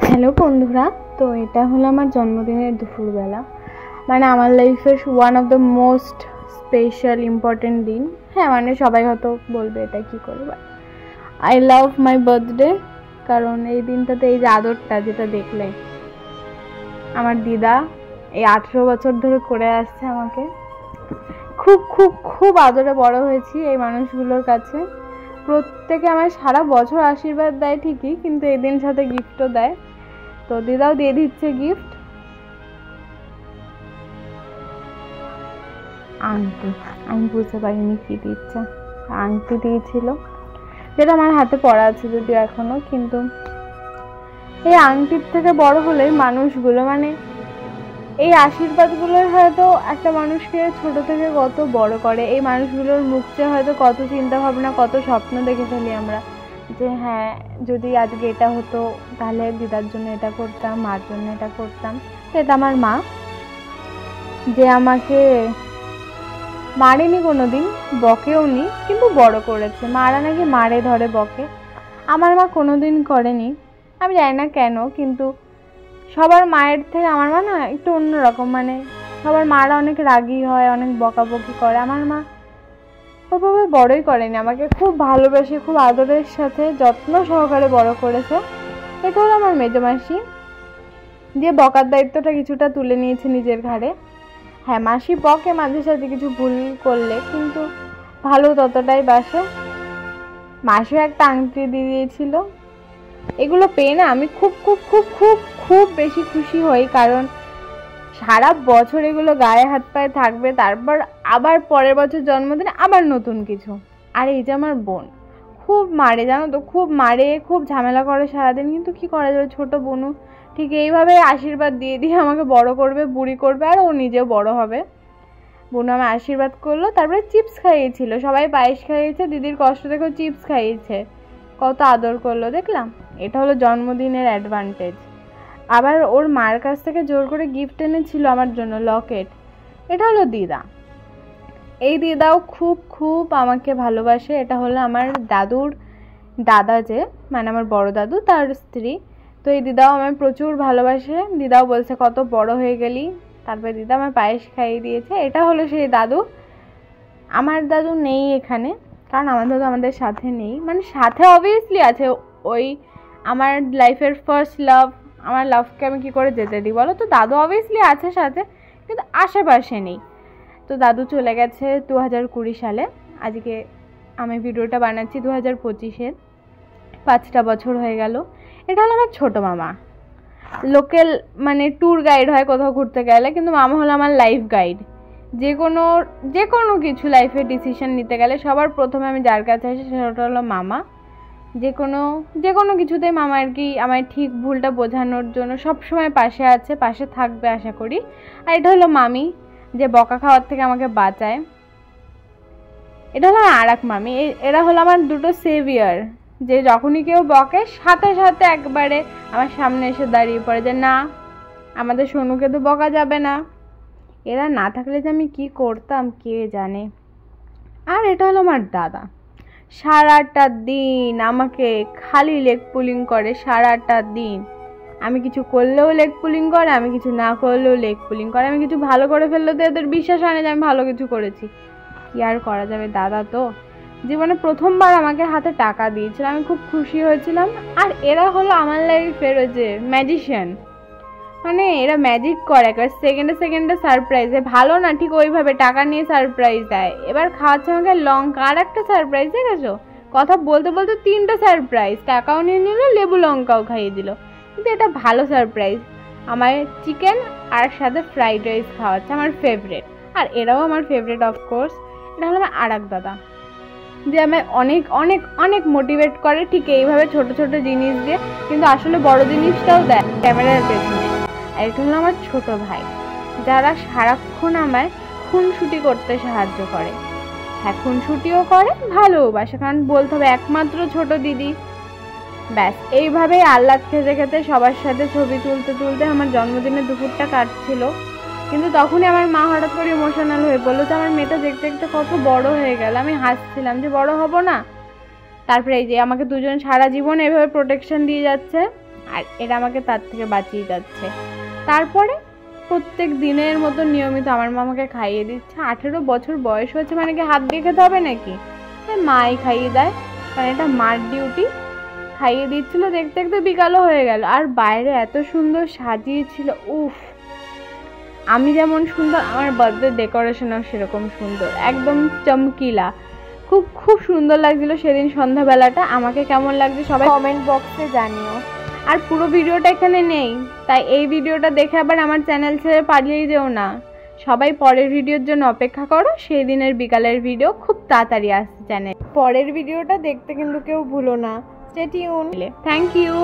Hello বন্ধুরা, তো এটা হলো আমার জন্মদিনের দুপুরবেলা। মানে আমার লাইফের one of the most special important দিন। হ্যাঁ, মানে সবাই হয়তো বলবে এটা কী করে, but I love my birthday. কারণ এই দিনটাতে এই যে আদরটা যেটা দেখলে আমার দিদা এই 18 বছর ধরে করে আসছে আমাকে, খুব খুব খুব আদরে বড় হয়েছি এই মানুষগুলোর কাছে। প্রত্যেকে আমার সারা বছর আশীর্বাদ দেয় ঠিকই, কিন্তু এই দিন সাথে গিফটও দেয়। তো দিদাও দিয়ে দিচ্ছে গিফট, আংটি। আমি বুঝতে পারিনি কি দিচ্ছে, আংটি দিয়েছিল যেটা আমার হাতে পড়া আছে যদিও এখনো। কিন্তু এই আংটির থেকে বড় হলে মানুষগুলো, মানে এই আশীর্বাদগুলোই হয়তো একটা মানুষকে ছোট থেকে কত বড় করে। এই মানুষগুলোর মুখে হয়তো কত চিন্তা ভাবনা, কত স্বপ্ন দেখে ফেলি আমরা, যে হ্যাঁ যদি আজকে এটা হতো তাহলে দিদার জন্য এটা করতাম, মার জন্য এটা করতাম। তো এটা আমার মা, যে আমাকে মারেনি কোনোদিন, বকেও নি, কিন্তু বড় করেছে। মারা নাকি মারে ধরে বকে, আমার মা কোনোদিন করেনি। আমি জানি না কেন, কিন্তু সবার মায়ের থেকে আমার মা না একটু অন্যরকম। মানে সবার মারা অনেক রাগী হয়, অনেক বকাবকি করে, আমার মা ওভাবে বড়ই করেনি, আমাকে খুব ভালোবেসে খুব আদরের সাথে যত্ন সহকারে বড় করেছে। এটা হলো আমার মেজো মাসি, যে বকার দায়িত্বটা কিছুটা তুলে নিয়েছে নিজের ঘাড়ে। হ্যাঁ, মাসি বকে মাঝে সাঝে কিছু ভুল করলে, কিন্তু ভালো ততটাই বাসে। মাসিও একটা আংটি দিয়ে দিয়েছিল। এগুলো পেয়ে না আমি খুব খুব খুব খুব খুব বেশি খুশি হই, কারণ সারা বছর এগুলো গায়ে হাত পায়ে থাকবে, তারপর আবার পরের বছর জন্মদিনে আবার নতুন কিছু। আর এই যে আমার বোন খুব মারে, জানো তো, খুব মারে, খুব ঝামেলা করে সারাদিন, কিন্তু কি করা যাবে, ছোট বোনু ঠিক এইভাবে আশীর্বাদ দিয়ে দিয়ে আমাকে বড় করবে, বুড়ি করবে, আর ও নিজেও বড় হবে। বোনু আমার আশীর্বাদ করলো, তারপরে চিপস খাইয়েছিল, সবাই পায়েস খাইয়েছে, দিদির কষ্ট দেখেও চিপস খাইয়েছে, কত আদর করলো দেখলাম। এটা হলো জন্মদিনের অ্যাডভান্টেজ। আবার ওর মার কাছ থেকে জোর করে গিফট এনেছিল আমার জন্য, লকেট। এটা হলো দিদা। এই দিদাও খুব খুব আমাকে ভালোবাসে। এটা হলো আমার দাদুর দাদা, যে মানে আমার বড় দাদু তার স্ত্রী। তো এই দিদাও আমায় প্রচুর ভালোবাসে। দিদাও বলছে কত বড় হয়ে গেলি। তারপরে দিদা আমার পায়েস খাইয়ে দিয়েছে। এটা হলো সেই দাদু। আমার দাদু নেই এখানে, কারণ আমার দাদু আমাদের সাথে নেই। মানে সাথে অবভিয়াসলি আছে, ওই আমার লাইফের ফার্স্ট লাভ, আমার লাভকে আমি কি করে যেতে দিই বলো। তো দাদু অবভিয়াসলি আছে সাথে, কিন্তু আশেপাশে নেই। তো দাদু চলে গেছে 2020 সালে। আজকে আমি ভিডিওটা বানাচ্ছি 2025-এর, 5টা বছর হয়ে গেল। এটা হলো আমার ছোটো মামা, লোকাল মানে ট্যুর গাইড হয় কোথাও ঘুরতে গেলে, কিন্তু মামা হলো আমার লাইফ গাইড। যে কোনো কিছু লাইফে ডিসিশন নিতে গেলে সবার প্রথমে আমি যার কাছে আসি সেটা হলো মামা। যে কোনো কিছুতেই মামা আর কি আমায় ঠিক ভুলটা বোঝানোর জন্য সবসময় পাশে আছে, পাশে থাকবে আশা করি। আর এটা হলো মামি, যে বকা খাওয়ার থেকে আমাকে বাঁচায়। এটা হলো আর এক মামি। এরা হলো আমার দুটো সেভিয়ার, যে যখনই কেউ বকে সাথে সাথে একবারে আমার সামনে এসে দাঁড়িয়ে পড়ে, যে না আমাদের সোনুকে তো বকা যাবে না। এরা না থাকলে যে আমি কি করতাম কে জানে। আর এটা হলো আমার দাদা, সারাটা দিন আমাকে খালি লেগ পুলিং করে, সারাটা দিন। আমি কিছু করলেও লেগ পুলিং করে, আমি কিছু না করলেও লেগ পুলিং করে। আমি কিছু ভালো করে ফেললে তো এদের বিশ্বাস হয় না যে আমি ভালো কিছু করেছি। কি আর করা যাবে, দাদা তো। জীবনে প্রথমবার আমাকে হাতে টাকা দিয়েছিল, আমি খুব খুশি হয়েছিলাম। আর এরা হলো আমার লাইফের ওই যে ম্যাজিশিয়ান, মানে এরা ম্যাজিক করে, সেকেন্ডে সেকেন্ডে সারপ্রাইজে। ভালো না ঠিক ওইভাবে টাকা নিয়ে সারপ্রাইজ দেয়। এবার খাওয়াচ্ছে আমাকে লঙ্কা, আর একটা সারপ্রাইজ দেখেছো, কথা বলতে বলতে 3টা সারপ্রাইজ, টাকাও নিয়ে নিল, লেবু লঙ্কাও খাইয়ে দিল। কিন্তু এটা ভালো সারপ্রাইজ, আমার চিকেন আর সাথে ফ্রাইড রাইস খাওয়াচ্ছে, আমার ফেভারিট। আর এরাও আমার ফেভারিট অফকোর্স। এটা হলো আমার আর এক দাদা, যে আমায় অনেক অনেক অনেক মোটিভেট করে ঠিক এইভাবে ছোট ছোট জিনিস দিয়ে, কিন্তু আসলে বড় জিনিসটাও দেয় ক্যামেরার পেছনে। আর এটা হলো আমার ছোট ভাই, যারা সারাক্ষণ আমায় খুনসুটি করতে সাহায্য করে। হ্যাঁ, খুনসুটিও করে, ভালোবাসে, কারণ বলতে হবে একমাত্র ছোট দিদি। ব্যাস এইভাবেই আহ্লাদ খেতে খেতে সবার সাথে ছবি তুলতে তুলতে আমার জন্মদিনের দুপুরটা কাটছিল। কিন্তু তখনই আমার মা হঠাৎ করে ইমোশনাল হয়ে বললো যে আমার মেয়েটা দেখতে দেখতে কত বড় হয়ে গেল। আমি হাসছিলাম যে বড় হব না। তারপরে এই যে আমাকে দুজন সারা জীবন এভাবে প্রোটেকশন দিয়ে যাচ্ছে, আর এরা আমাকে তার থেকে বাঁচিয়ে যাচ্ছে। তারপরে প্রত্যেক দিনের মতো নিয়মিত আমার মামাকে খাইয়ে দিচ্ছে। 18 বছর বয়স হয়েছে মানে কি হাত দিয়ে খেতে হবে নাকি? মাই খাইয়ে দেয়, কারণ এটা মার ডিউটি। খাইয়ে দিচ্ছিল, দেখতে দেখতে বিকালও হয়ে গেল। আর বাইরে এত সুন্দর সাজিয়েছিল, উফ! আমি যেমন সুন্দর, আমার বার্থডে ডেকোরেশনও সেরকম সুন্দর, একদম চমকিলা। খুব খুব সুন্দর লাগছিল সেদিন সন্ধ্যাবেলাটা। আমাকে কেমন লাগছে সবাই কমেন্ট বক্সে জানিও। আর পুরো ভিডিওটা এখানে নেই, তাই এই ভিডিওটা দেখে আবার আমার চ্যানেল ছেড়ে পালিয়ে যেও না। সবাই পরের ভিডিওর জন্য অপেক্ষা করো। সেই দিনের বিকালের ভিডিও খুব তাড়াতাড়ি আসছে চ্যানেল। পরের ভিডিওটা দেখতে কিন্তু কেউ ভুলো না। Stay tune. Thank you.